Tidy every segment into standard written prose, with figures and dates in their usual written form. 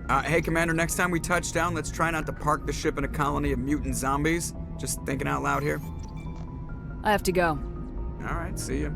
Hey, Commander, next time we touch down, let's try not to park the ship in a colony of mutant zombies. Just thinking out loud here. I have to go. All right, see ya.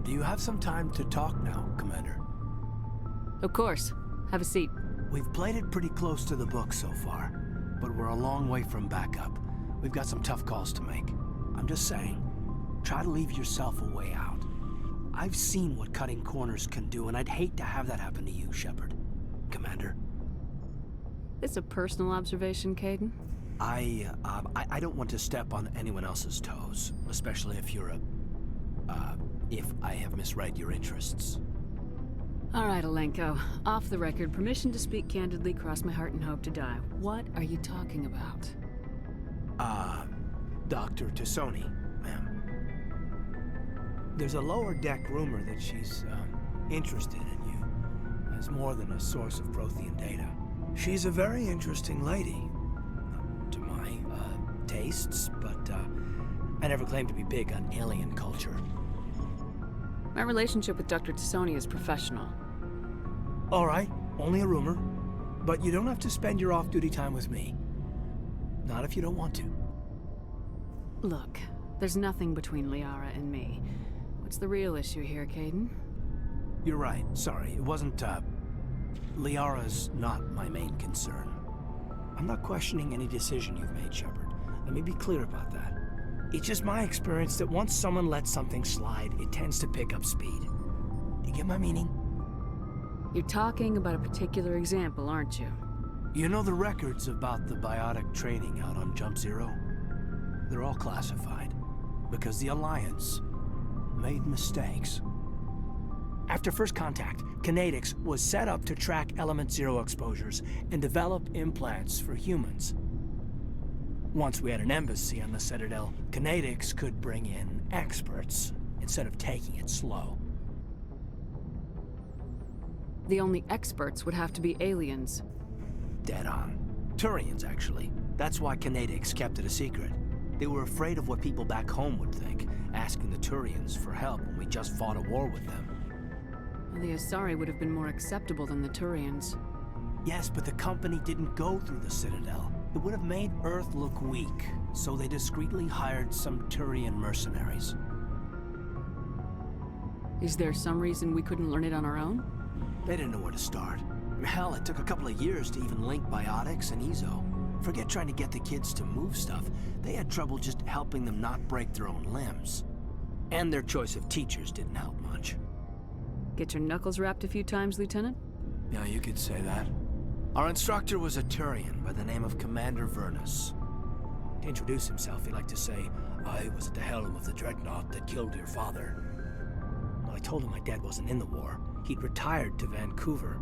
Do you have some time to talk now, Commander? Of course. Have a seat. We've played it pretty close to the book so far, but we're a long way from backup. We've got some tough calls to make. I'm just saying, try to leave yourself a way out. I've seen what cutting corners can do, and I'd hate to have that happen to you, Shepard. Commander? It's a personal observation, Kaidan. I don't want to step on anyone else's toes, especially if you're if I have misread your interests. All right, Alenko. Off the record, permission to speak candidly, cross my heart and hope to die. What are you talking about? Dr. T'Soni, ma'am. There's a lower deck rumor that she's, interested in you as more than a source of Prothean data. She's a very interesting lady. To my, tastes, but, I never claimed to be big on alien culture. My relationship with Dr. T'Soni is professional. All right, only a rumor. But you don't have to spend your off-duty time with me. Not if you don't want to. Look, there's nothing between Liara and me. What's the real issue here, Kaidan? You're right. Sorry, it wasn't, Liara's not my main concern. I'm not questioning any decision you've made, Shepard. Let me be clear about that. It's just my experience that once someone lets something slide, it tends to pick up speed. You get my meaning? You're talking about a particular example, aren't you? You know the records about the biotic training out on Jump Zero? They're all classified, because the Alliance made mistakes. After first contact, Kinetics was set up to track Element Zero exposures and develop implants for humans. Once we had an embassy on the Citadel, Kinetics could bring in experts instead of taking it slow. The only experts would have to be aliens. Dead on. Turians, actually. That's why Kinetics kept it a secret. They were afraid of what people back home would think, asking the Turians for help when we just fought a war with them. The Asari would have been more acceptable than the Turians. Yes, but the company didn't go through the Citadel. It would have made Earth look weak, so they discreetly hired some Turian mercenaries. Is there some reason we couldn't learn it on our own? They didn't know where to start. Hell, it took a couple of years to even link biotics and Ezo. Forget trying to get the kids to move stuff. They had trouble just helping them not break their own limbs. And their choice of teachers didn't help much. Get your knuckles rapped a few times, Lieutenant? Yeah, you could say that. Our instructor was a Turian by the name of Commander Vernus. To introduce himself, he liked to say, "I was at the helm of the dreadnought that killed your father." Well, I told him my dad wasn't in the war. He'd retired to Vancouver.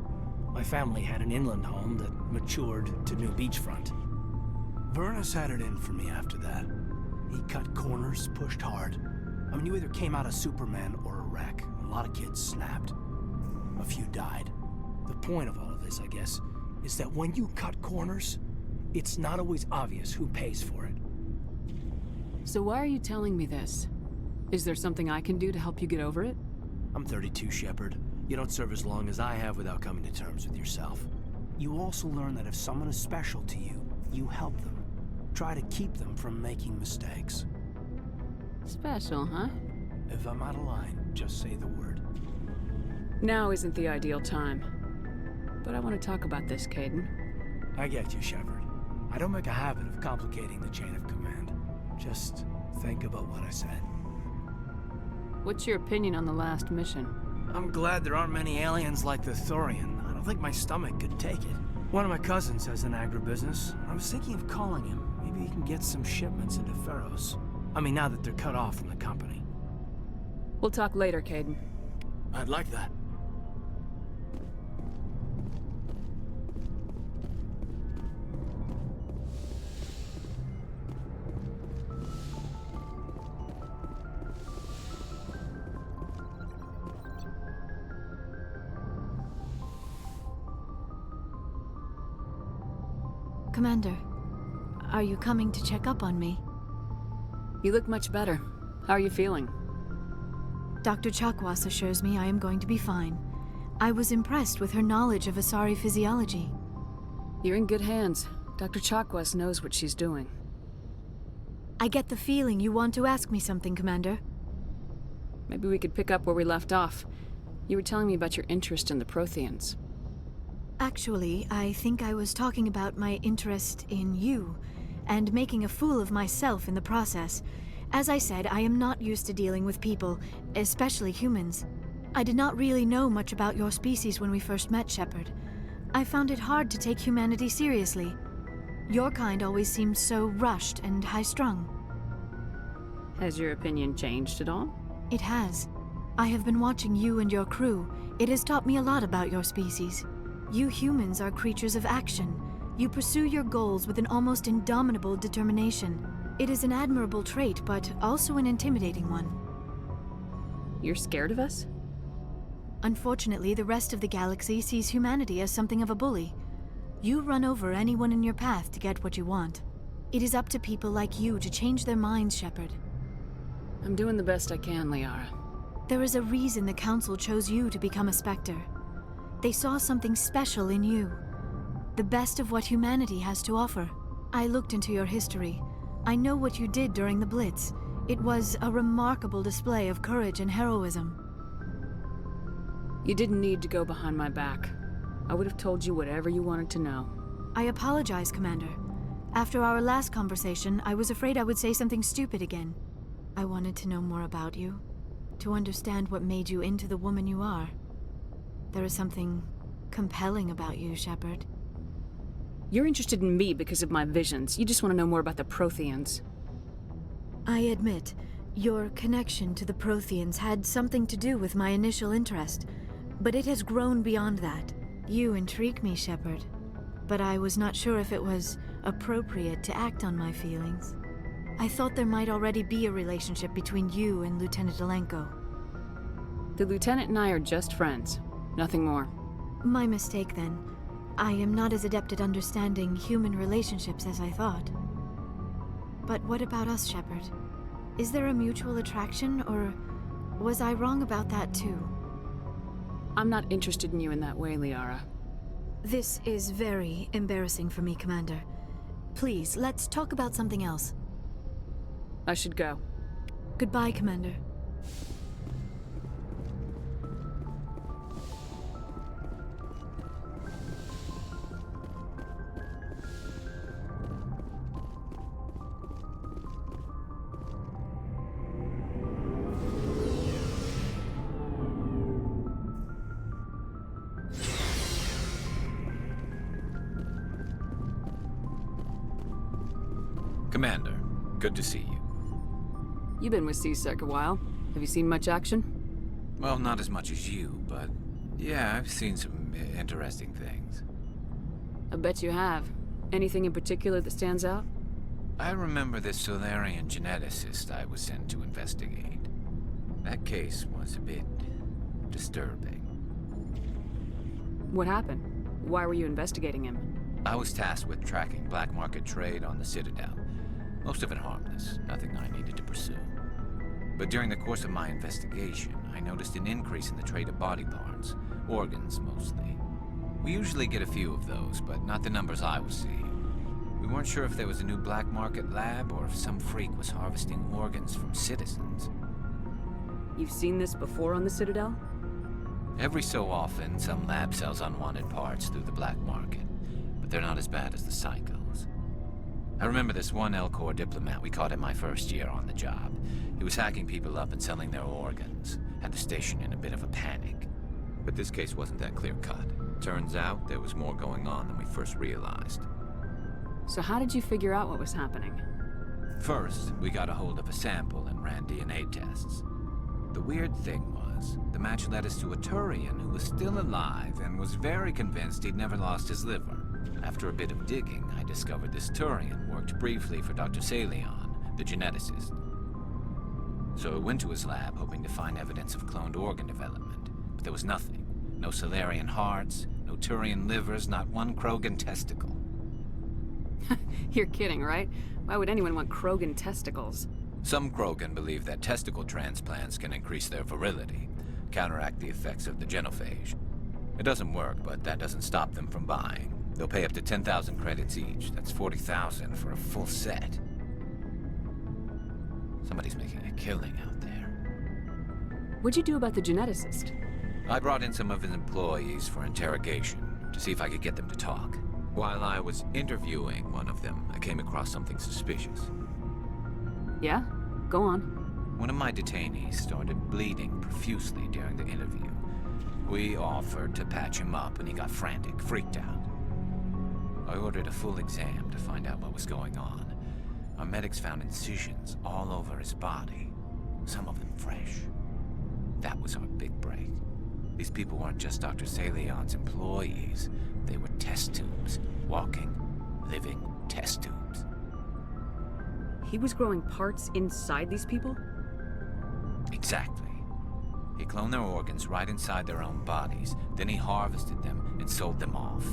My family had an inland home that matured to new beachfront. Vernus had it in for me after that. He cut corners, pushed hard. I mean, you either came out a Superman or a wreck. A lot of kids snapped. A few died. The point of all of this, I guess, is that when you cut corners, it's not always obvious who pays for it. So why are you telling me this? Is there something I can do to help you get over it? I'm 32, Shepard. You don't serve as long as I have without coming to terms with yourself. You also learn that if someone is special to you, you help them. Try to keep them from making mistakes. Special, huh? If I'm out of line, just say the word. Now isn't the ideal time. But I want to talk about this, Kaidan. I get you, Shepard. I don't make a habit of complicating the chain of command. Just think about what I said. What's your opinion on the last mission? I'm glad there aren't many aliens like the Thorian. I don't think my stomach could take it. One of my cousins has an agribusiness. I was thinking of calling him. Maybe he can get some shipments into Pharaohs. I mean, now that they're cut off from the company. We'll talk later, Kaidan. I'd like that. Commander, are you coming to check up on me? You look much better. How are you feeling? Dr. Chakwas assures me I am going to be fine. I was impressed with her knowledge of Asari physiology. You're in good hands. Dr. Chakwas knows what she's doing. I get the feeling you want to ask me something, Commander. Maybe we could pick up where we left off. You were telling me about your interest in the Protheans. Actually, I think I was talking about my interest in you, and making a fool of myself in the process. As I said, I am not used to dealing with people, especially humans. I did not really know much about your species when we first met, Shepard. I found it hard to take humanity seriously. Your kind always seemed so rushed and high-strung. Has your opinion changed at all? It has. I have been watching you and your crew. It has taught me a lot about your species. You humans are creatures of action. You pursue your goals with an almost indomitable determination. It is an admirable trait, but also an intimidating one. You're scared of us? Unfortunately, the rest of the galaxy sees humanity as something of a bully. You run over anyone in your path to get what you want. It is up to people like you to change their minds, Shepard. I'm doing the best I can, Liara. There is a reason the Council chose you to become a Spectre. They saw something special in you. The best of what humanity has to offer. I looked into your history. I know what you did during the Blitz. It was a remarkable display of courage and heroism. You didn't need to go behind my back. I would have told you whatever you wanted to know. I apologize, Commander. After our last conversation, I was afraid I would say something stupid again. I wanted to know more about you, to understand what made you into the woman you are. There is something compelling about you, Shepard. You're interested in me because of my visions. You just want to know more about the Protheans. I admit, your connection to the Protheans had something to do with my initial interest, but it has grown beyond that. You intrigue me, Shepard, but I was not sure if it was appropriate to act on my feelings. I thought there might already be a relationship between you and Lieutenant Alenko. The Lieutenant and I are just friends. Nothing more. My mistake, then. I am not as adept at understanding human relationships as I thought. But what about us, Shepard? Is there a mutual attraction, or was I wrong about that too? I'm not interested in you in that way, Liara. This is very embarrassing for me, Commander. Please, let's talk about something else. I should go. Goodbye, Commander. Commander, good to see you. You've been with C-Sec a while. Have you seen much action? Well, not as much as you, but yeah, I've seen some interesting things. I bet you have. Anything in particular that stands out? I remember this Solarian geneticist I was sent to investigate. That case was a bit disturbing. What happened? Why were you investigating him? I was tasked with tracking black market trade on the Citadel. Most of it harmless, nothing I needed to pursue. But during the course of my investigation, I noticed an increase in the trade of body parts, organs mostly. We usually get a few of those, but not the numbers I was seeing. We weren't sure if there was a new black market lab or if some freak was harvesting organs from citizens. You've seen this before on the Citadel? Every so often, some lab sells unwanted parts through the black market, but they're not as bad as the psychos. I remember this one Elcor diplomat we caught in my first year on the job. He was hacking people up and selling their organs. Had the station in a bit of a panic. But this case wasn't that clear-cut. Turns out there was more going on than we first realized. So how did you figure out what was happening? First, we got a hold of a sample and ran DNA tests. The weird thing was, the match led us to a Turian who was still alive and was very convinced he'd never lost his liver. After a bit of digging, I discovered this Turian worked briefly for Dr. Salion, the geneticist. So I went to his lab hoping to find evidence of cloned organ development, but there was nothing. No Salarian hearts, no Turian livers, not one Krogan testicle. You're kidding, right? Why would anyone want Krogan testicles? Some Krogan believe that testicle transplants can increase their virility, counteract the effects of the genophage. It doesn't work, but that doesn't stop them from buying. They'll pay up to 10,000 credits each. That's 40,000 for a full set. Somebody's making a killing out there. What'd you do about the geneticist? I brought in some of his employees for interrogation, to see if I could get them to talk. While I was interviewing one of them, I came across something suspicious. Yeah? Go on. One of my detainees started bleeding profusely during the interview. We offered to patch him up, and he got frantic, freaked out. I ordered a full exam to find out what was going on. Our medics found incisions all over his body, some of them fresh. That was our big break. These people weren't just Dr. Salion's employees. They were test tubes. Walking, living test tubes. He was growing parts inside these people? Exactly. He cloned their organs right inside their own bodies. Then he harvested them and sold them off.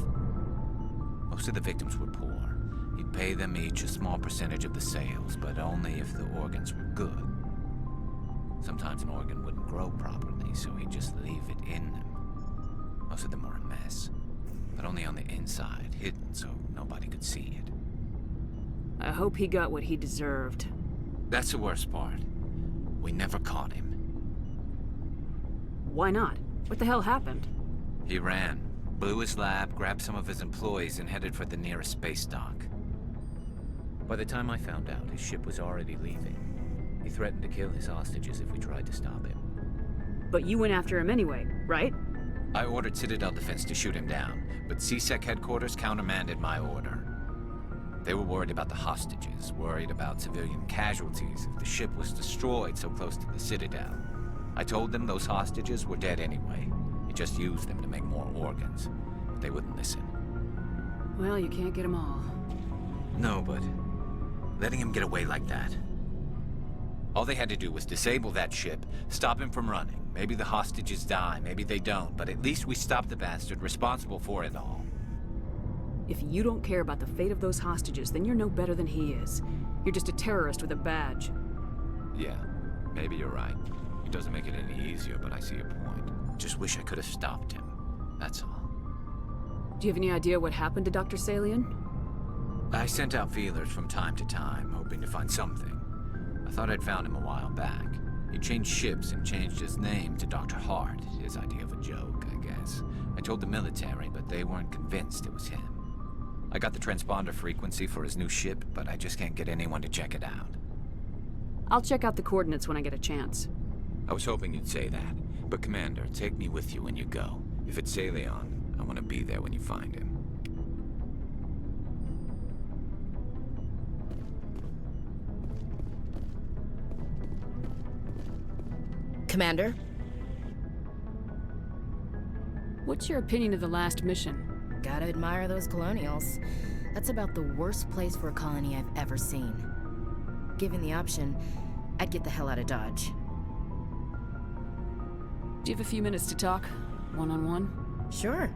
Most of the victims were poor. He'd pay them each a small percentage of the sales, but only if the organs were good. Sometimes an organ wouldn't grow properly, so he'd just leave it in them. Most of them were a mess, but only on the inside, hidden so nobody could see it. I hope he got what he deserved. That's the worst part. We never caught him. Why not? What the hell happened? He ran, blew his lab, grabbed some of his employees, and headed for the nearest space dock. By the time I found out, his ship was already leaving. He threatened to kill his hostages if we tried to stop him. But you went after him anyway, right? I ordered Citadel Defense to shoot him down, but CSEC headquarters countermanded my order. They were worried about the hostages, worried about civilian casualties if the ship was destroyed so close to the Citadel. I told them those hostages were dead anyway. He just used them to make more organs. But they wouldn't listen. Well, you can't get them all. No, but letting him get away like that. All they had to do was disable that ship, stop him from running. Maybe the hostages die, maybe they don't, but at least we stopped the bastard responsible for it all. If you don't care about the fate of those hostages, then you're no better than he is. You're just a terrorist with a badge. Yeah, maybe you're right. It doesn't make it any easier, but I see your point. Just wish I could have stopped him. That's all. Do you have any idea what happened to Dr. Salion? I sent out feelers from time to time, hoping to find something. I thought I'd found him a while back. He changed ships and changed his name to Dr. Hart, his idea of a joke, I guess. I told the military, but they weren't convinced it was him. I got the transponder frequency for his new ship, but I just can't get anyone to check it out. I'll check out the coordinates when I get a chance. I was hoping you'd say that, but Commander, take me with you when you go. If it's Salion, I want to be there when you find him. Commander? What's your opinion of the last mission? Gotta admire those colonials. That's about the worst place for a colony I've ever seen. Given the option, I'd get the hell out of Dodge. Do you have a few minutes to talk? One-on-one? Sure.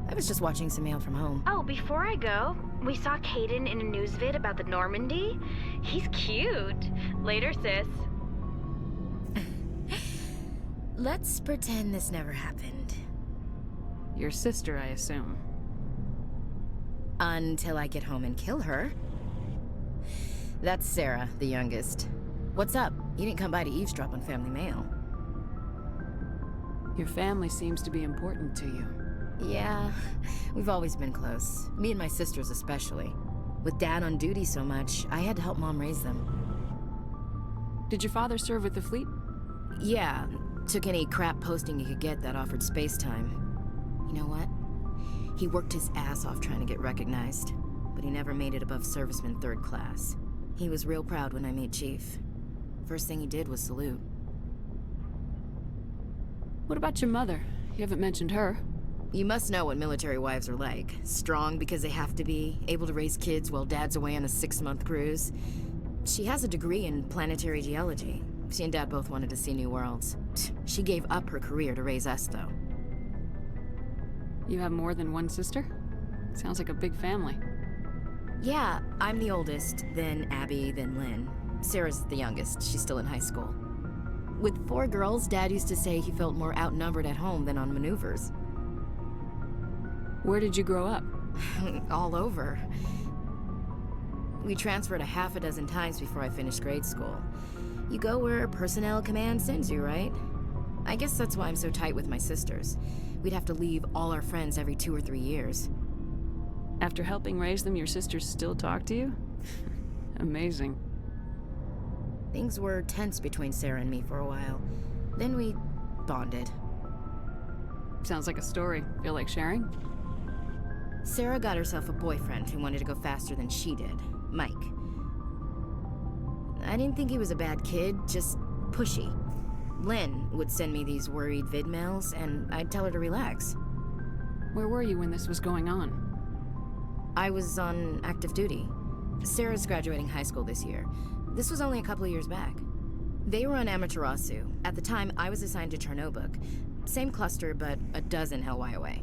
I was just watching some mail from home. Oh, before I go, we saw Kaidan in a news vid about the Normandy. He's cute. Later, sis. Let's pretend this never happened. Your sister, I assume. Until I get home and kill her. That's Sarah, the youngest. What's up? You didn't come by to eavesdrop on family mail. Your family seems to be important to you. Yeah, we've always been close. Me and my sisters especially. With Dad on duty so much, I had to help Mom raise them. Did your father serve with the fleet? Yeah, took any crap posting he could get that offered space time. You know what? He worked his ass off trying to get recognized, but he never made it above serviceman 3rd class. He was real proud when I made Chief. First thing he did was salute. What about your mother? You haven't mentioned her. You must know what military wives are like. Strong because they have to be, able to raise kids while dad's away on a 6-month cruise. She has a degree in planetary geology. She and Dad both wanted to see new worlds. She gave up her career to raise us, though. You have more than one sister? Sounds like a big family. Yeah, I'm the oldest, then Abby, then Lynn. Sarah's the youngest. She's still in high school. With 4 girls, Dad used to say he felt more outnumbered at home than on maneuvers. Where did you grow up? All over. We transferred a half a dozen times before I finished grade school. You go where personnel command sends you, right? I guess that's why I'm so tight with my sisters. We'd have to leave all our friends every 2 or 3 years. After helping raise them, your sisters still talk to you? Amazing. Things were tense between Sarah and me for a while. Then we bonded. Sounds like a story. Feel like sharing? Sarah got herself a boyfriend who wanted to go faster than she did, Mike. I didn't think he was a bad kid, just pushy. Lynn would send me these worried vid mails, and I'd tell her to relax. Where were you when this was going on? I was on active duty. Sarah's graduating high school this year. This was only a couple of years back. They were on Amaterasu. At the time, I was assigned to Chernobog. Same cluster, but a dozen LY away.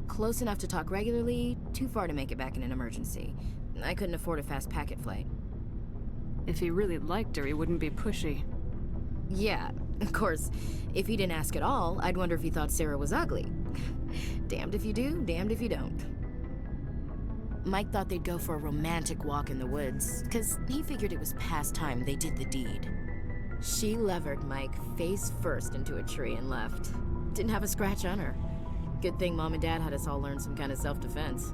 Close enough to talk regularly, too far to make it back in an emergency. I couldn't afford a fast packet flight. If he really liked her, he wouldn't be pushy. Yeah, of course. If he didn't ask at all, I'd wonder if he thought Sarah was ugly. Damned if you do, damned if you don't. Mike thought they'd go for a romantic walk in the woods, because he figured it was past time they did the deed. She levered Mike face first into a tree and left. Didn't have a scratch on her. Good thing Mom and Dad had us all learn some kind of self-defense.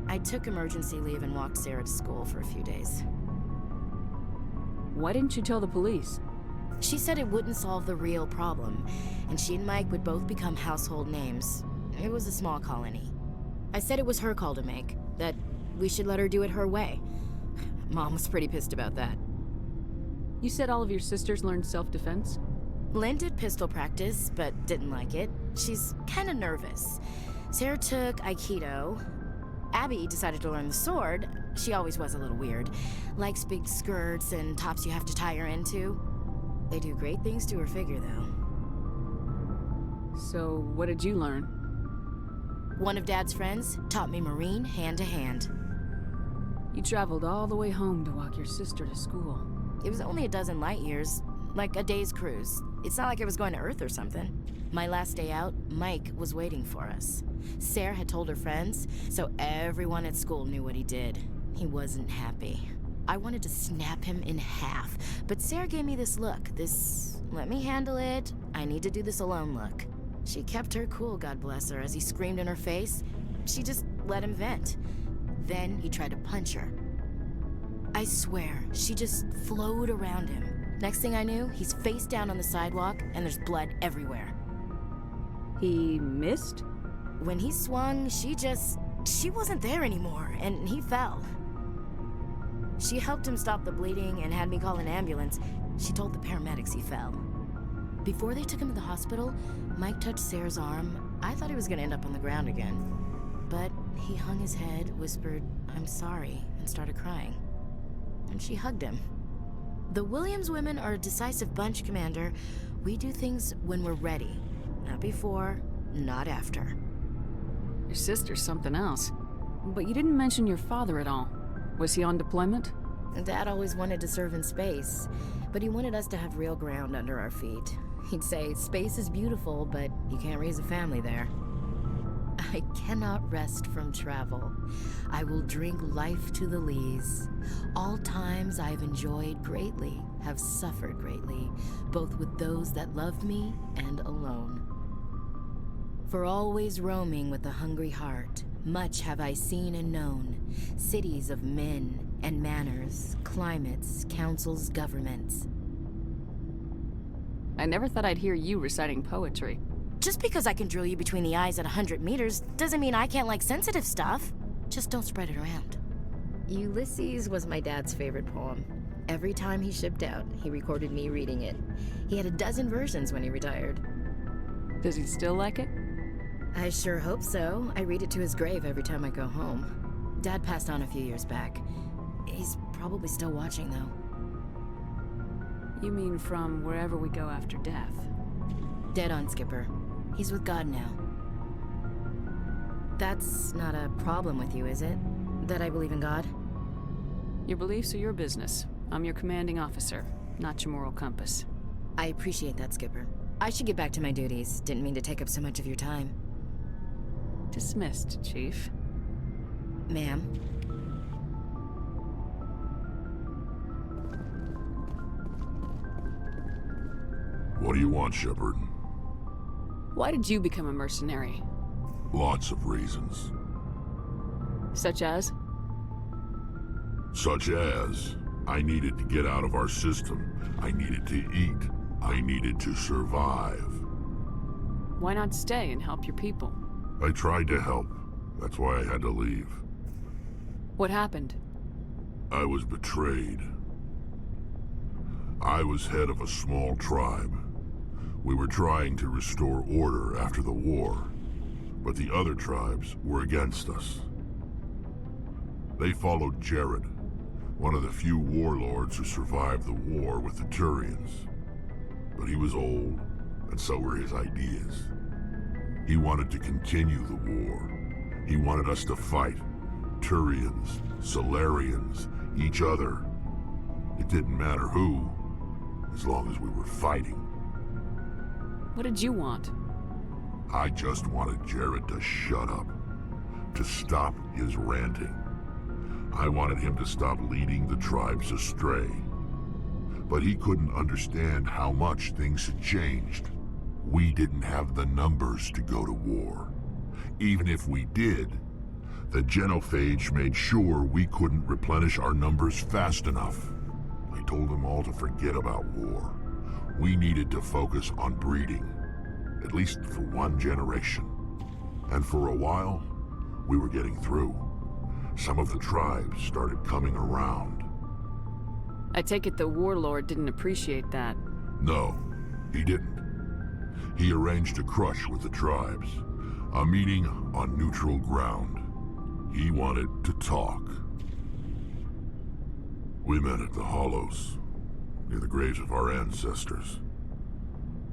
I took emergency leave and walked Sarah to school for a few days. Why didn't you tell the police? She said it wouldn't solve the real problem, and she and Mike would both become household names. It was a small colony. I said it was her call to make, that we should let her do it her way. Mom was pretty pissed about that. You said all of your sisters learned self-defense? Lynn did pistol practice, but didn't like it. She's kinda nervous. Sarah took Aikido. Abby decided to learn the sword. She always was a little weird. Likes big skirts and tops you have to tie her into. They do great things to her figure, though. So, what did you learn? One of Dad's friends taught me Marine hand to hand. You traveled all the way home to walk your sister to school. It was only a dozen light years, like a day's cruise. It's not like I was going to Earth or something. My last day out, Mike was waiting for us. Sarah had told her friends, so everyone at school knew what he did. He wasn't happy. I wanted to snap him in half, but Sarah gave me this look, this let me handle it, I need to do this alone look. She kept her cool, God bless her, as he screamed in her face. She just let him vent. Then he tried to punch her. I swear, she just flowed around him. Next thing I knew, he's face down on the sidewalk, and there's blood everywhere. He missed? When he swung, she wasn't there anymore, and he fell. She helped him stop the bleeding and had me call an ambulance. She told the paramedics he fell. Before they took him to the hospital, Mike touched Sarah's arm. I thought he was gonna end up on the ground again. But he hung his head, whispered, "I'm sorry," and started crying. And she hugged him. The Williams women are a decisive bunch, Commander. We do things when we're ready. Not before, not after. Your sister's something else. But you didn't mention your father at all. Was he on deployment? Dad always wanted to serve in space, but he wanted us to have real ground under our feet. He'd say, space is beautiful, but you can't raise a family there. I cannot rest from travel. I will drink life to the lees. All times I've enjoyed greatly, have suffered greatly, both with those that loved me and alone. For always roaming with a hungry heart, much have I seen and known, cities of men and manners, climates, councils, governments. I never thought I'd hear you reciting poetry. Just because I can drill you between the eyes at 100 meters doesn't mean I can't like sensitive stuff. Just don't spread it around. Ulysses was my dad's favorite poem. Every time he shipped out, he recorded me reading it. He had a dozen versions when he retired. Does he still like it? I sure hope so. I read it to his grave every time I go home. Dad passed on a few years back. He's probably still watching, though. You mean from wherever we go after death? Dead on, Skipper. He's with God now. That's not a problem with you, is it? That I believe in God? Your beliefs are your business. I'm your commanding officer, not your moral compass. I appreciate that, Skipper. I should get back to my duties. Didn't mean to take up so much of your time. Dismissed, Chief. Ma'am? What do you want, Shepard? Why did you become a mercenary? Lots of reasons. Such as? Such as, I needed to get out of our system. I needed to eat. I needed to survive. Why not stay and help your people? I tried to help. That's why I had to leave. What happened? I was betrayed. I was head of a small tribe. We were trying to restore order after the war, but the other tribes were against us. They followed Jared, one of the few warlords who survived the war with the Turians. But he was old, and so were his ideas. He wanted to continue the war. He wanted us to fight. Turians, Solarians, each other. It didn't matter who, as long as we were fighting. What did you want? I just wanted Jared to shut up, to stop his ranting. I wanted him to stop leading the tribes astray. But he couldn't understand how much things had changed. We didn't have the numbers to go to war. Even if we did, the genophage made sure we couldn't replenish our numbers fast enough. I told them all to forget about war. We needed to focus on breeding, at least for one generation. And for a while, we were getting through. Some of the tribes started coming around. I take it the warlord didn't appreciate that. No, he didn't. He arranged a crush with the tribes, a meeting on neutral ground. He wanted to talk. We met at the Hollows, near the graves of our ancestors.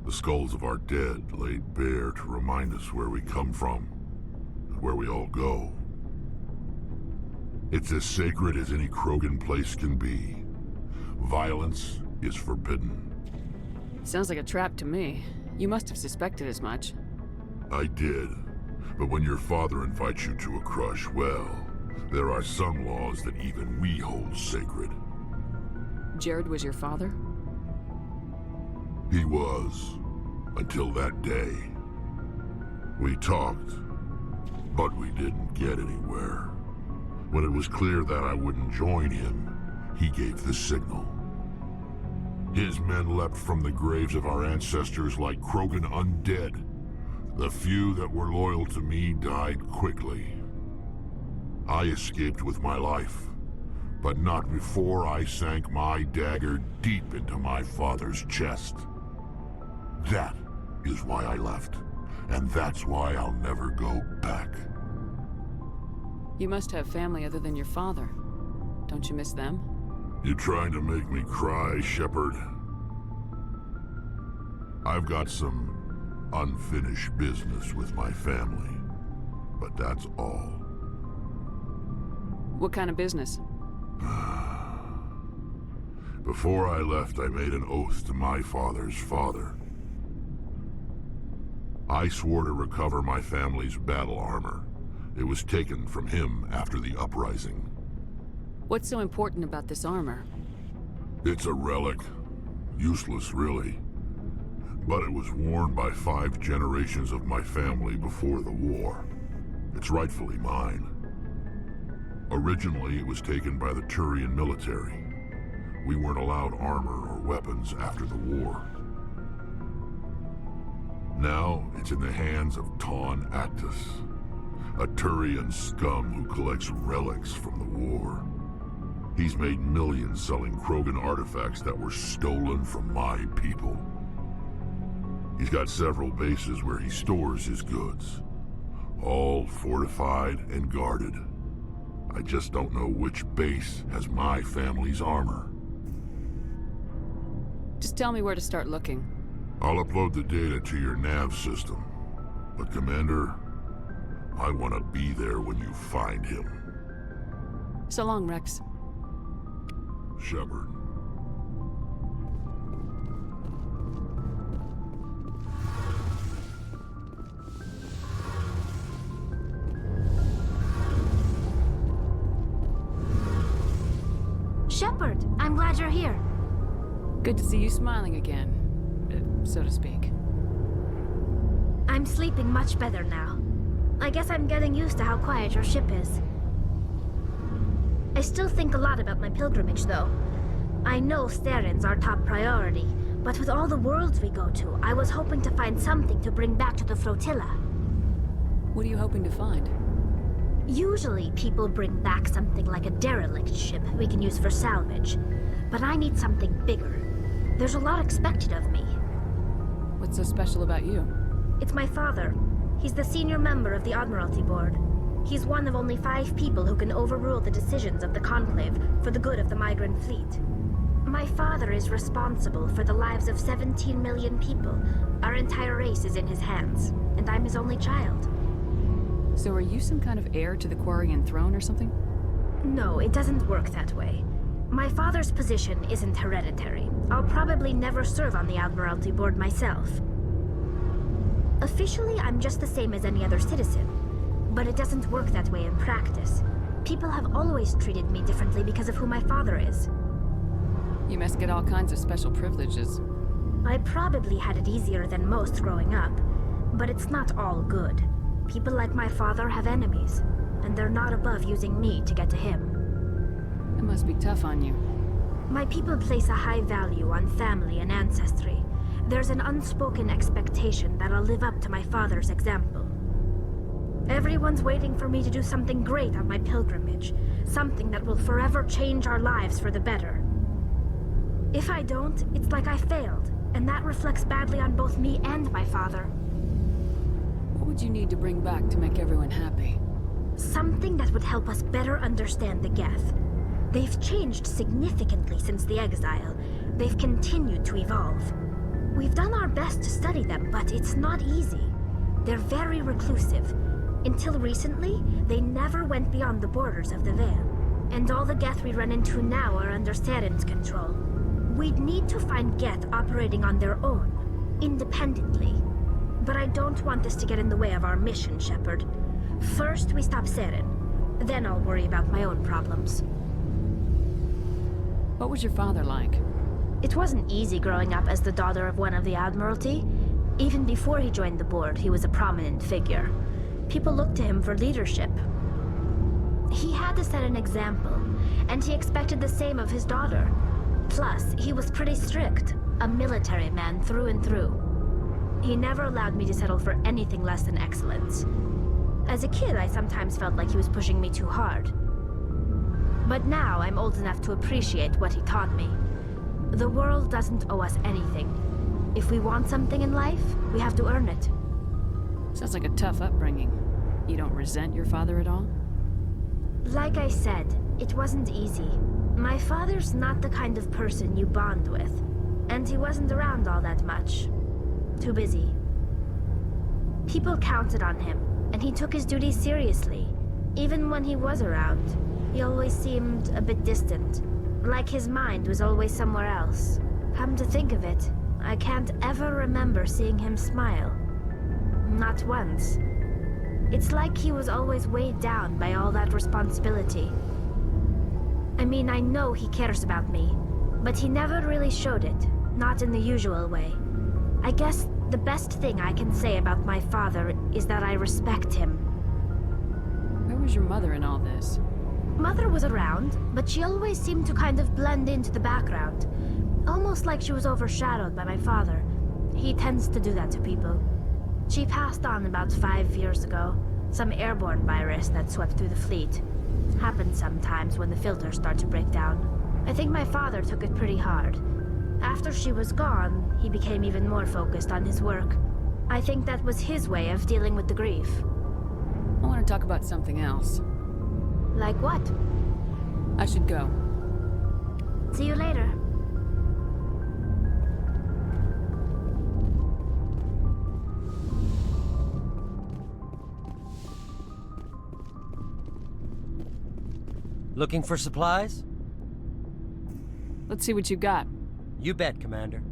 The skulls of our dead laid bare to remind us where we come from, and where we all go. It's as sacred as any Krogan place can be. Violence is forbidden. Sounds like a trap to me. You must have suspected as much. I did. But when your father invites you to a crush, well, there are some laws that even we hold sacred. Jared was your father? He was, until that day. We talked, but we didn't get anywhere. When it was clear that I wouldn't join him, he gave the signal. His men leapt from the graves of our ancestors like Krogan undead. The few that were loyal to me died quickly. I escaped with my life, but not before I sank my dagger deep into my father's chest. That is why I left, and that's why I'll never go back. You must have family other than your father. Don't you miss them? You trying to make me cry, Shepard? I've got some unfinished business with my family, but that's all. What kind of business? Before I left, I made an oath to my father's father. I swore to recover my family's battle armor. It was taken from him after the uprising. What's so important about this armor? It's a relic. Useless, really. But it was worn by 5 generations of my family before the war. It's rightfully mine. Originally, it was taken by the Turian military. We weren't allowed armor or weapons after the war. Now, it's in the hands of Ton Actus, a Turian scum who collects relics from the war. He's made millions selling Krogan artifacts that were stolen from my people. He's got several bases where he stores his goods. All fortified and guarded. I just don't know which base has my family's armor. Just tell me where to start looking. I'll upload the data to your nav system. But Commander, I want to be there when you find him. So long, Wrex. Shepard. Shepard, I'm glad you're here. Good to see you smiling again, so to speak. I'm sleeping much better now. I guess I'm getting used to how quiet your ship is. I still think a lot about my pilgrimage, though. I know Saren's our top priority, but with all the worlds we go to, I was hoping to find something to bring back to the flotilla. What are you hoping to find? Usually, people bring back something like a derelict ship we can use for salvage. But I need something bigger. There's a lot expected of me. What's so special about you? It's my father. He's the senior member of the Admiralty Board. He's one of only 5 people who can overrule the decisions of the Conclave for the good of the migrant fleet. My father is responsible for the lives of 17 million people. Our entire race is in his hands, and I'm his only child. So are you some kind of heir to the Quarian throne or something? No, it doesn't work that way. My father's position isn't hereditary. I'll probably never serve on the Admiralty Board myself. Officially, I'm just the same as any other citizen. But it doesn't work that way in practice. People have always treated me differently because of who my father is. You must get all kinds of special privileges. I probably had it easier than most growing up, but it's not all good. People like my father have enemies, and they're not above using me to get to him. It must be tough on you. My people place a high value on family and ancestry. There's an unspoken expectation that I'll live up to my father's example. Everyone's waiting for me to do something great on my pilgrimage, something that will forever change our lives for the better. If I don't, it's like I failed, and that reflects badly on both me and my father. What would you need to bring back to make everyone happy? Something that would help us better understand the Geth. They've changed significantly since the exile. They've continued to evolve. We've done our best to study them, but it's not easy. They're very reclusive. Until recently, they never went beyond the borders of the Veil. And all the Geth we run into now are under Saren's control. We'd need to find Geth operating on their own, independently. But I don't want this to get in the way of our mission, Shepard. First, we stop Saren. Then I'll worry about my own problems. What was your father like? It wasn't easy growing up as the daughter of one of the Admiralty. Even before he joined the board, he was a prominent figure. People looked to him for leadership. He had to set an example, and he expected the same of his daughter. Plus, he was pretty strict, a military man through and through. He never allowed me to settle for anything less than excellence. As a kid, I sometimes felt like he was pushing me too hard. But now I'm old enough to appreciate what he taught me. The world doesn't owe us anything. If we want something in life, we have to earn it. Sounds like a tough upbringing. You don't resent your father at all? Like I said, it wasn't easy. My father's not the kind of person you bond with, and he wasn't around all that much. Too busy. People counted on him, and he took his duties seriously. Even when he was around, he always seemed a bit distant, like his mind was always somewhere else. Come to think of it, I can't ever remember seeing him smile. Not once. It's like he was always weighed down by all that responsibility. I mean, I know he cares about me, but he never really showed it, not in the usual way. I guess the best thing I can say about my father is that I respect him. Where was your mother in all this? Mother was around, but she always seemed to kind of blend into the background. Almost like she was overshadowed by my father. He tends to do that to people. She passed on about 5 years ago. Some airborne virus that swept through the fleet. Happens sometimes when the filters start to break down. I think my father took it pretty hard. After she was gone, he became even more focused on his work. I think that was his way of dealing with the grief. I want to talk about something else. Like what? I should go. See you later. Looking for supplies? Let's see what you got. You bet, Commander.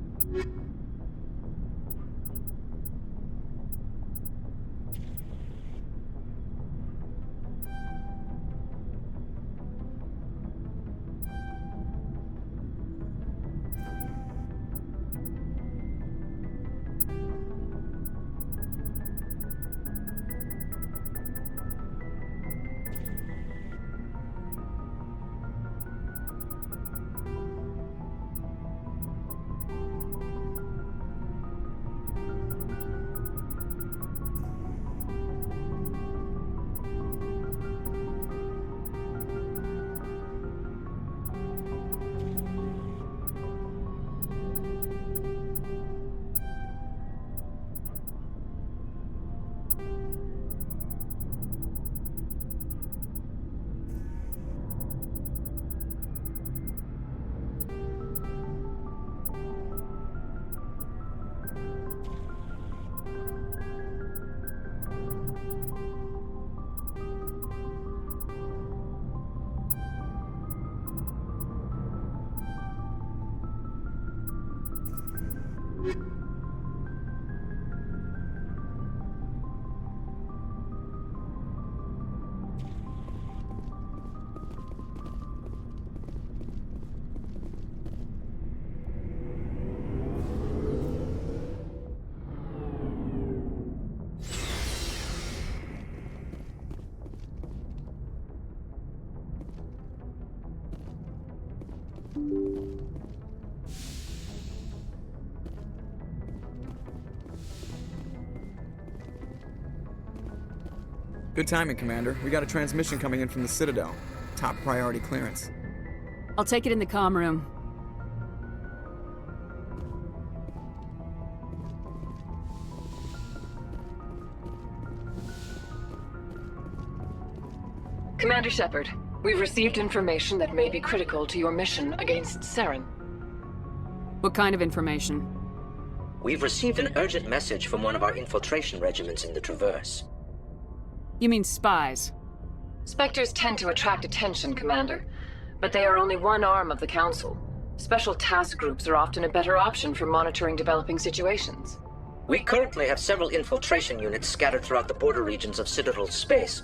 Good timing, Commander. We got a transmission coming in from the Citadel. Top priority clearance. I'll take it in the comm room. Commander Shepard, we've received information that may be critical to your mission against Saren. What kind of information? We've received an urgent message from one of our infiltration regiments in the Traverse. You mean spies? Spectres tend to attract attention, Commander, but they are only one arm of the Council. Special task groups are often a better option for monitoring developing situations. We currently have several infiltration units scattered throughout the border regions of Citadel space.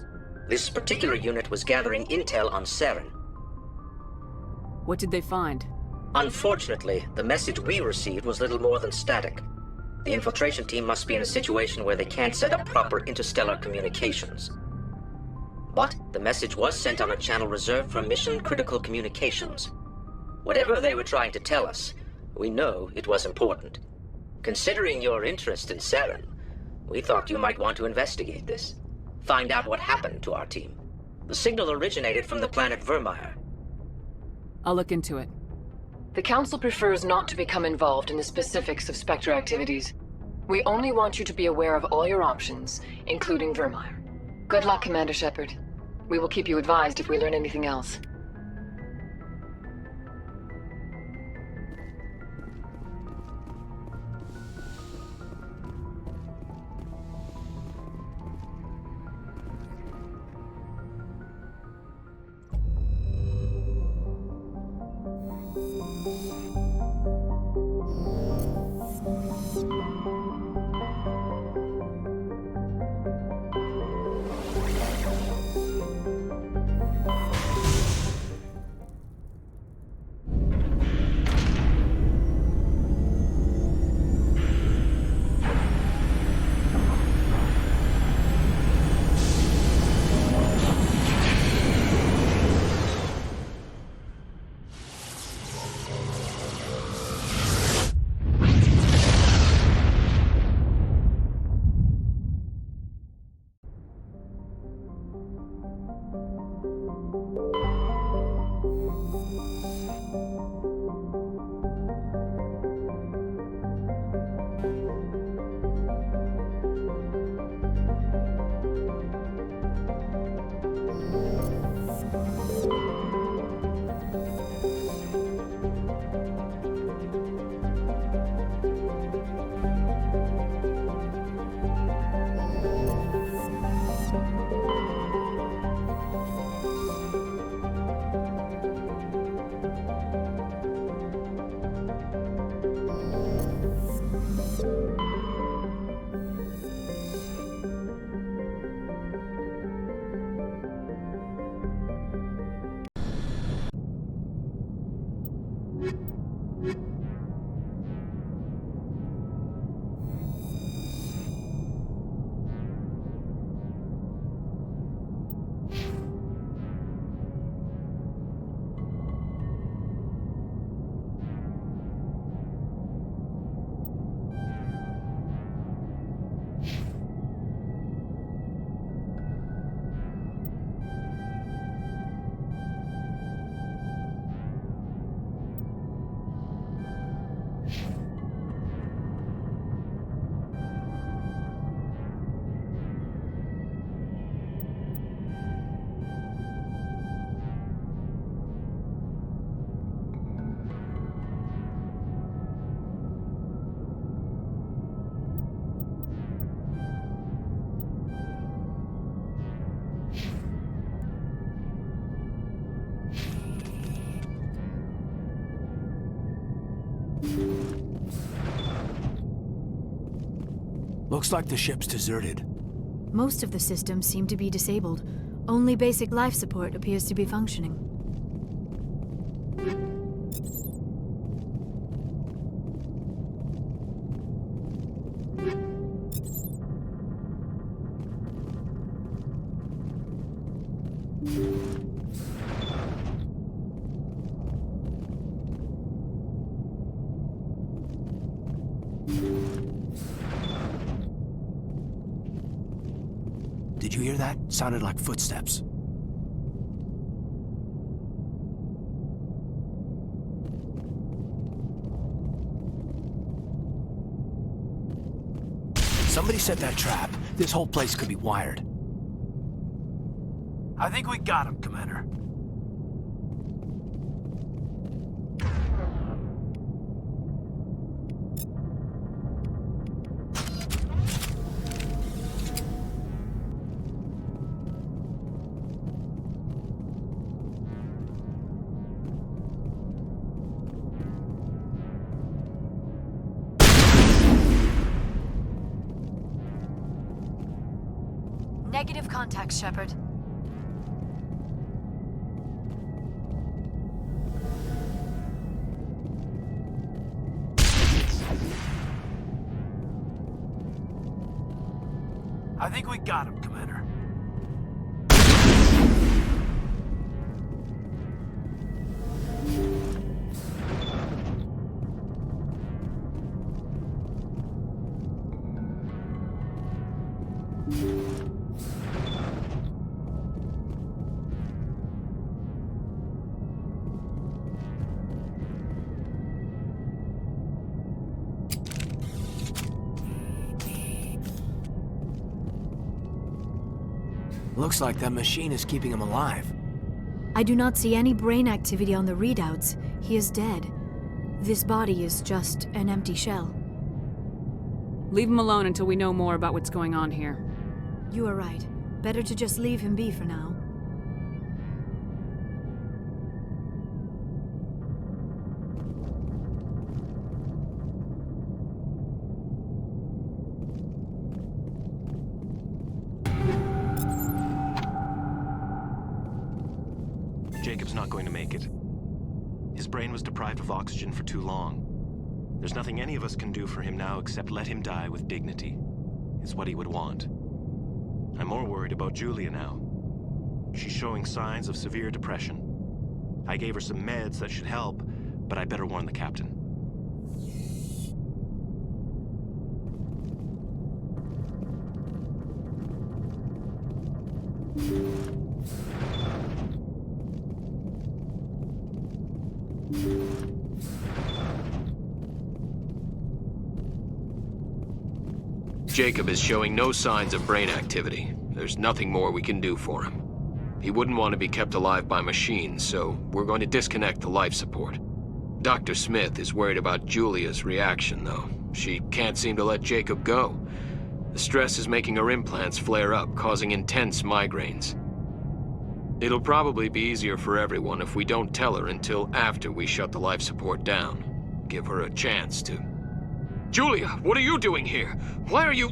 This particular unit was gathering intel on Saren. What did they find? Unfortunately, the message we received was little more than static. The infiltration team must be in a situation where they can't set up proper interstellar communications. But the message was sent on a channel reserved for mission-critical communications. Whatever they were trying to tell us, we know it was important. Considering your interest in Saren, we thought you might want to investigate this. Find out what happened to our team. The signal originated from the planet Virmire. I'll look into it. The Council prefers not to become involved in the specifics of Spectre activities. We only want you to be aware of all your options, including Virmire. Good luck, Commander Shepard. We will keep you advised if we learn anything else. Looks like the ship's deserted. Most of the systems seem to be disabled. Only basic life support appears to be functioning. Did you hear that? Sounded like footsteps. Somebody set that trap. This whole place could be wired. I think we got him, Commander. Negative contact, Shepard. I think we got him, Commander. Looks like that machine is keeping him alive. I do not see any brain activity on the readouts. He is dead. This body is just an empty shell. Leave him alone until we know more about what's going on here. You are right. Better to just leave him be for now. Jacob's not going to make it. His brain was deprived of oxygen for too long. There's nothing any of us can do for him now except let him die with dignity. It's what he would want. I'm more worried about Julia now. She's showing signs of severe depression. I gave her some meds that should help, but I better warn the captain. Jacob is showing no signs of brain activity. There's nothing more we can do for him. He wouldn't want to be kept alive by machines, so we're going to disconnect the life support. Dr. Smith is worried about Julia's reaction, though. She can't seem to let Jacob go. The stress is making her implants flare up, causing intense migraines. It'll probably be easier for everyone if we don't tell her until after we shut the life support down. Give her a chance to... Julia, what are you doing here? Why are you...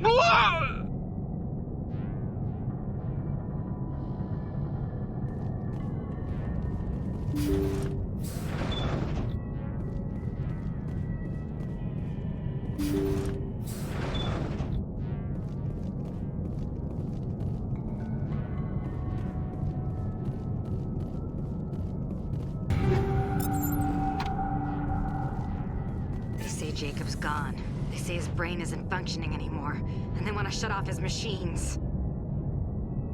Jacob's gone. They say his brain isn't functioning anymore, and they want to shut off his machines.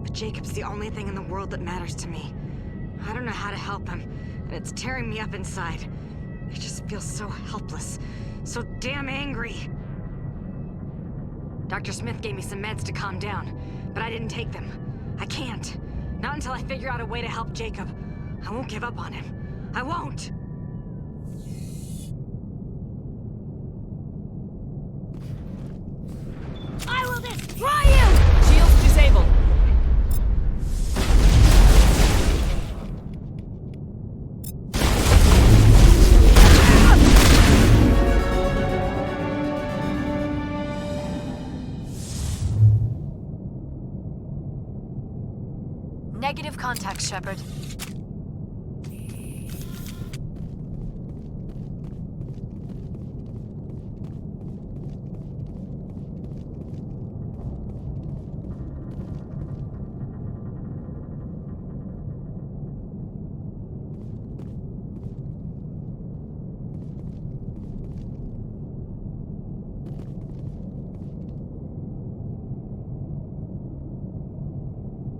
But Jacob's the only thing in the world that matters to me. I don't know how to help him, and it's tearing me up inside. I just feel so helpless, so damn angry. Dr. Smith gave me some meds to calm down, but I didn't take them. I can't. Not until I figure out a way to help Jacob. I won't give up on him. I won't! I will destroy you! Shields disabled. Negative contact, Shepard.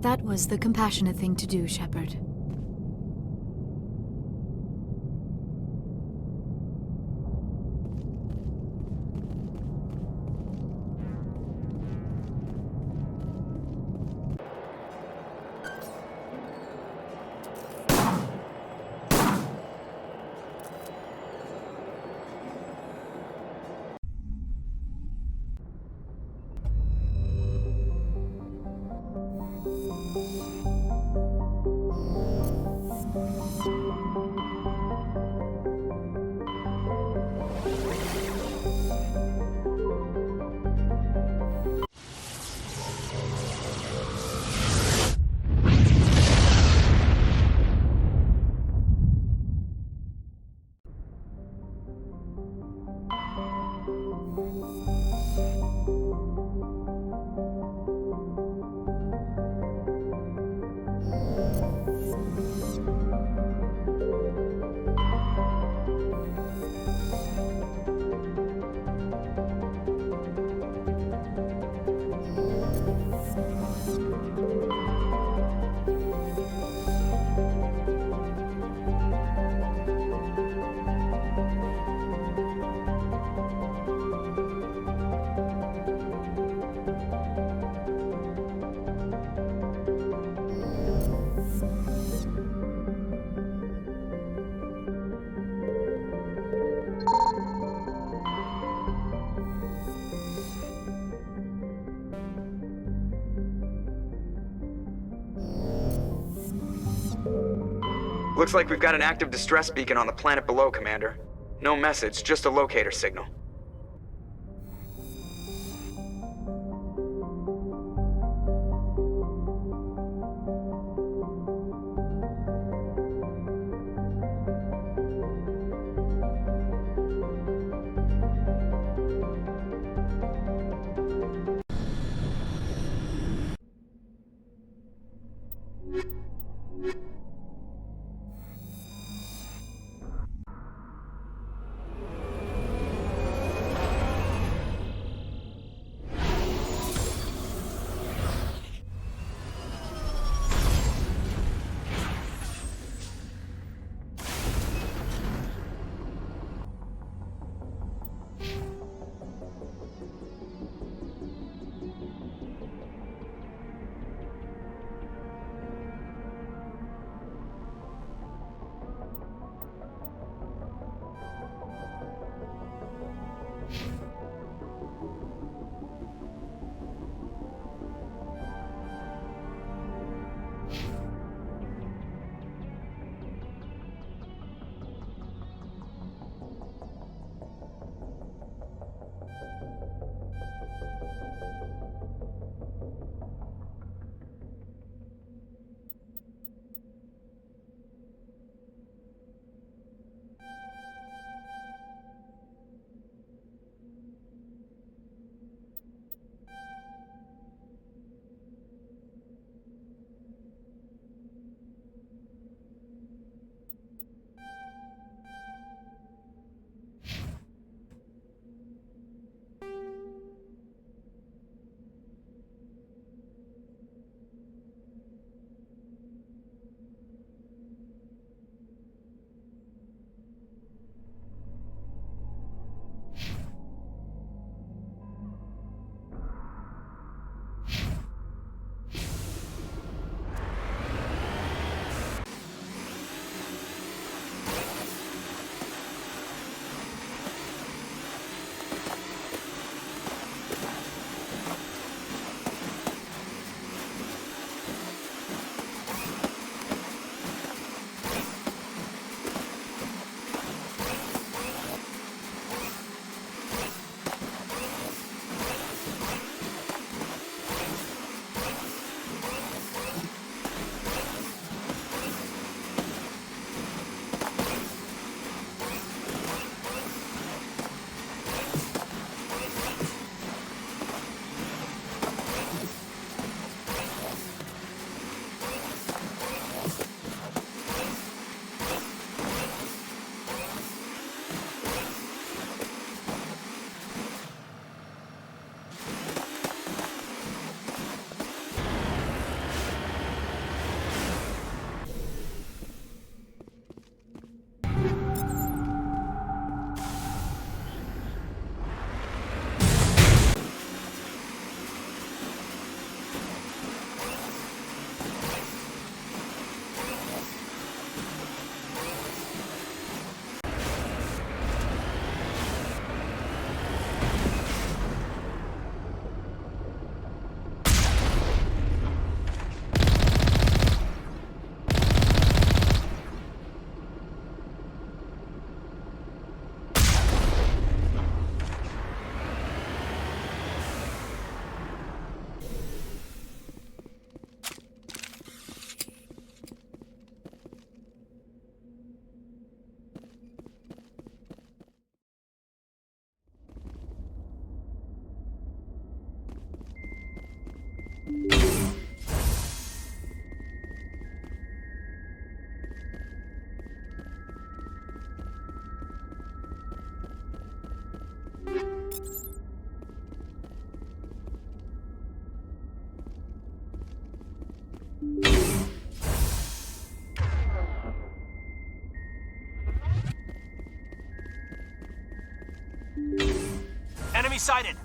That was the compassionate thing to do, Shepard. Looks like we've got an active distress beacon on the planet below, Commander. No message, just a locator signal. Enemy sighted!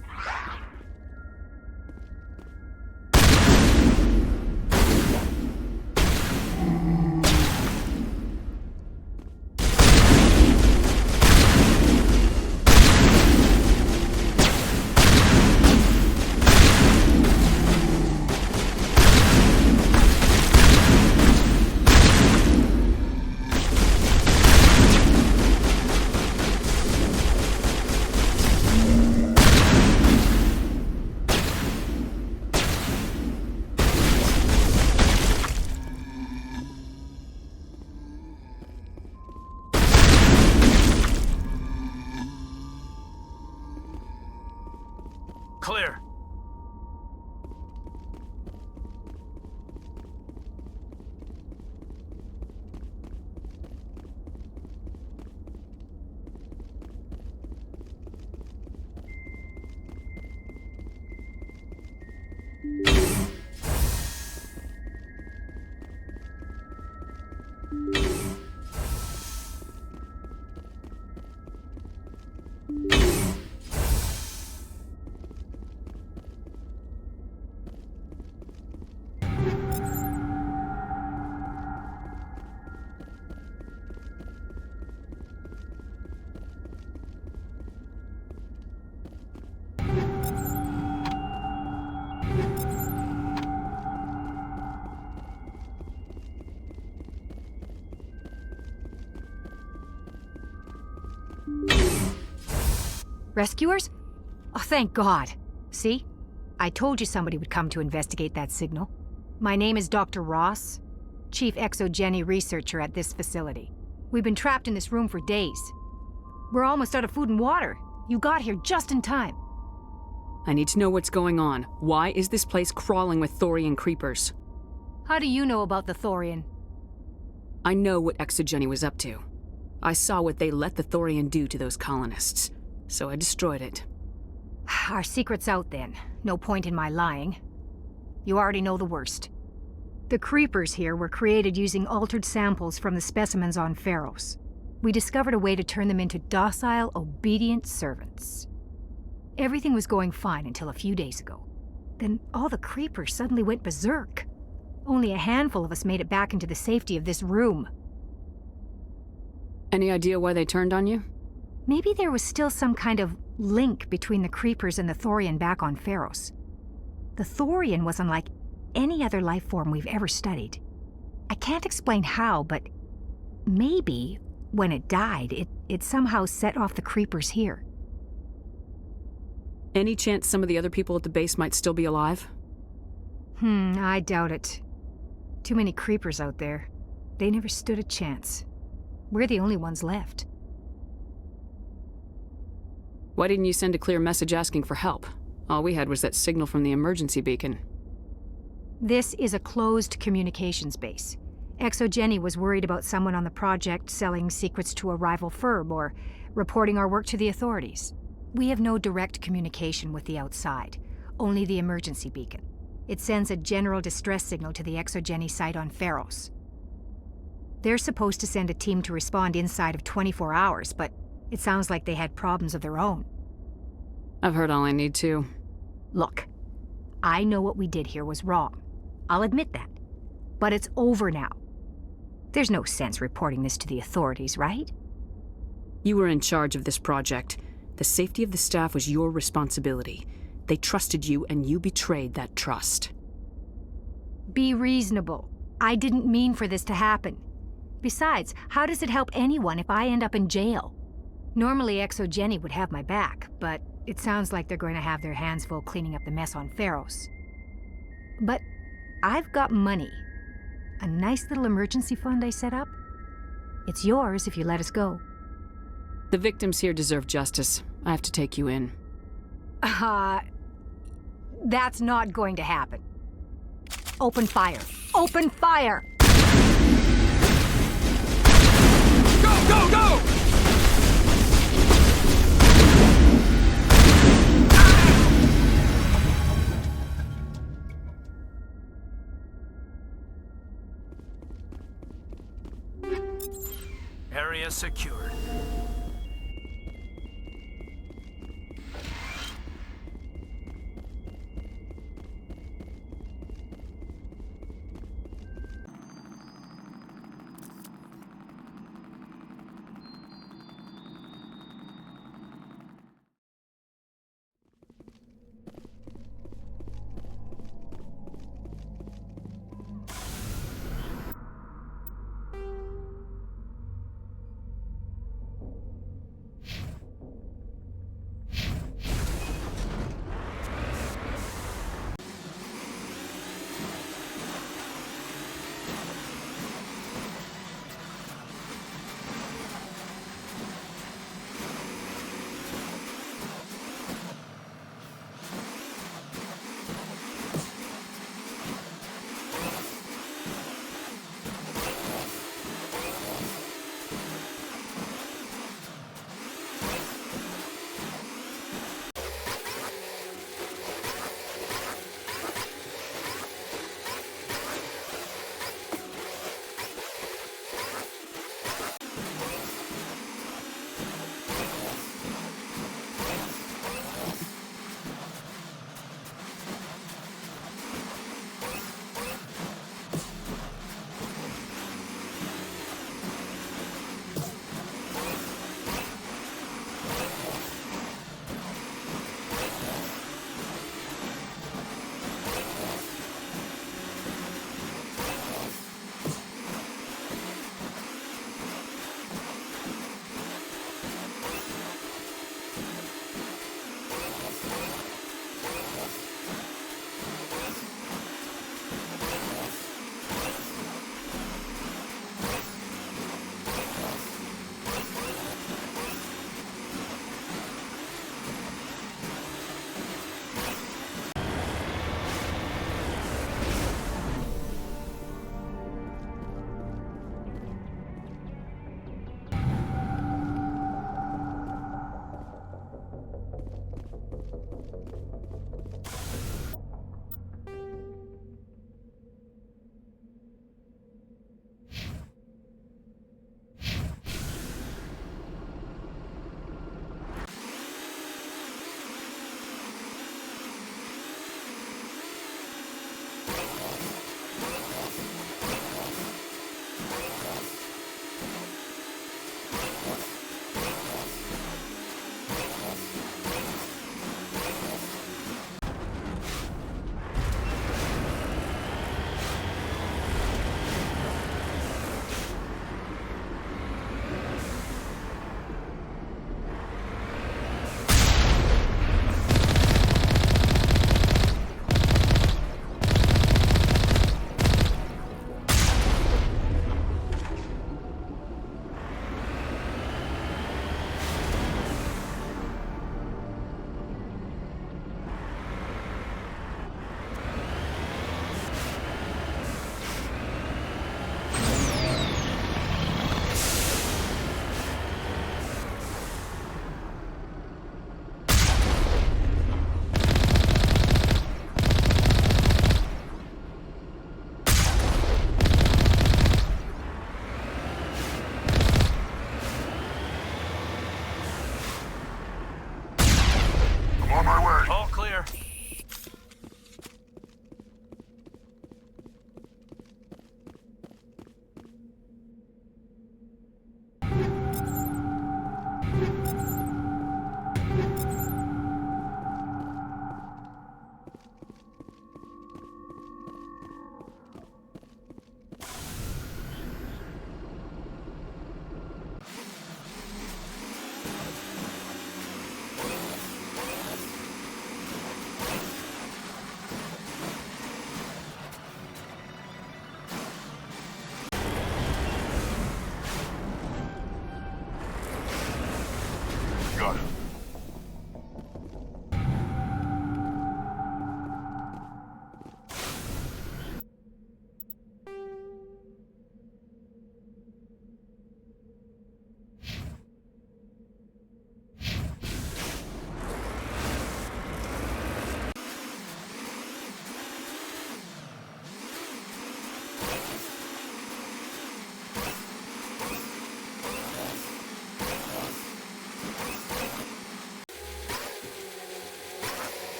Clear. Rescuers? Oh, thank God. See? I told you somebody would come to investigate that signal. My name is Dr. Ross, Chief ExoGeni researcher at this facility. We've been trapped in this room for days. We're almost out of food and water. You got here just in time. I need to know what's going on. Why is this place crawling with Thorian creepers? How do you know about the Thorian? I know what ExoGeni was up to. I saw what they let the Thorian do to those colonists, so I destroyed it. Our secret's out then. No point in my lying. You already know the worst. The creepers here were created using altered samples from the specimens on Pharos. We discovered a way to turn them into docile, obedient servants. Everything was going fine until a few days ago. Then all the creepers suddenly went berserk. Only a handful of us made it back into the safety of this room. Any idea why they turned on you? Maybe there was still some kind of link between the creepers and the Thorian back on Pharos. The Thorian was unlike any other life form we've ever studied. I can't explain how, but maybe when it died, it somehow set off the creepers here. Any chance some of the other people at the base might still be alive? I doubt it. Too many creepers out there. They never stood a chance. We're the only ones left. Why didn't you send a clear message asking for help? All we had was that signal from the emergency beacon. This is a closed communications base. ExoGeni was worried about someone on the project selling secrets to a rival firm or reporting our work to the authorities. We have no direct communication with the outside, only the emergency beacon. It sends a general distress signal to the ExoGeni site on Pharos. They're supposed to send a team to respond inside of 24 hours, but it sounds like they had problems of their own. I've heard all I need to. Look, I know what we did here was wrong. I'll admit that. But it's over now. There's no sense reporting this to the authorities, right? You were in charge of this project. The safety of the staff was your responsibility. They trusted you, and you betrayed that trust. Be reasonable. I didn't mean for this to happen. Besides, how does it help anyone if I end up in jail? Normally ExoGeni would have my back, but it sounds like they're going to have their hands full cleaning up the mess on Pharos. But I've got money. A nice little emergency fund I set up. It's yours if you let us go. The victims here deserve justice. I have to take you in. That's not going to happen. Open fire. Open fire! Go, go, go! Area secured.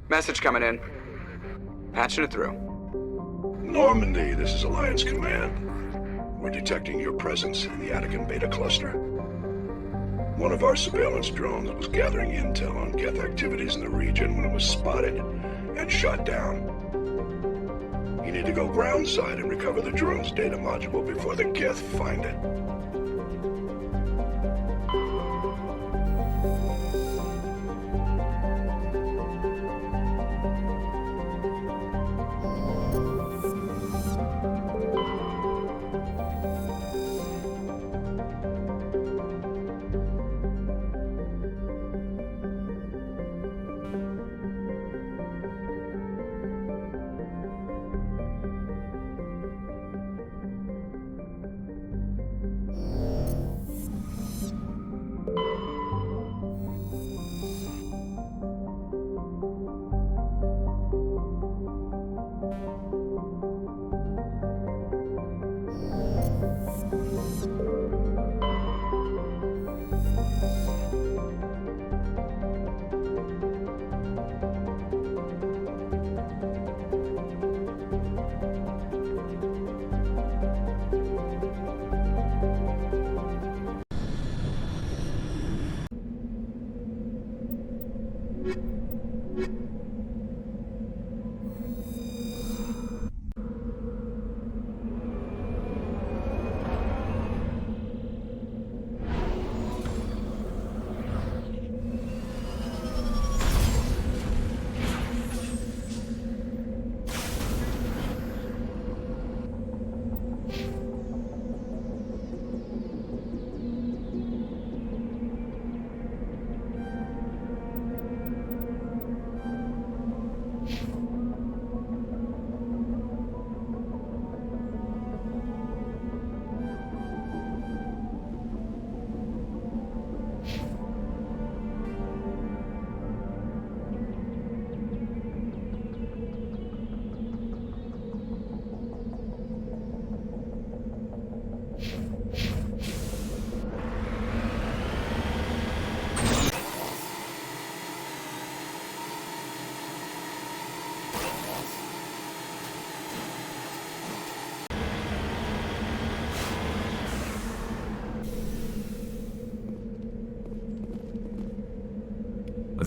Message coming in. Patching it through. Normandy, this is Alliance Command. We're detecting your presence in the Attican Beta Cluster. One of our surveillance drones was gathering intel on Geth activities in the region when it was spotted and shot down. You need to go groundside and recover the drone's data module before the Geth find it.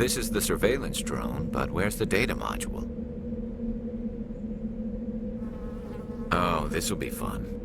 This is the surveillance drone, but where's the data module? Oh, this will be fun.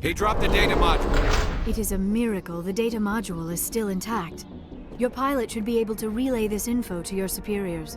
He dropped the data module. It is a miracle the data module is still intact. Your pilot should be able to relay this info to your superiors.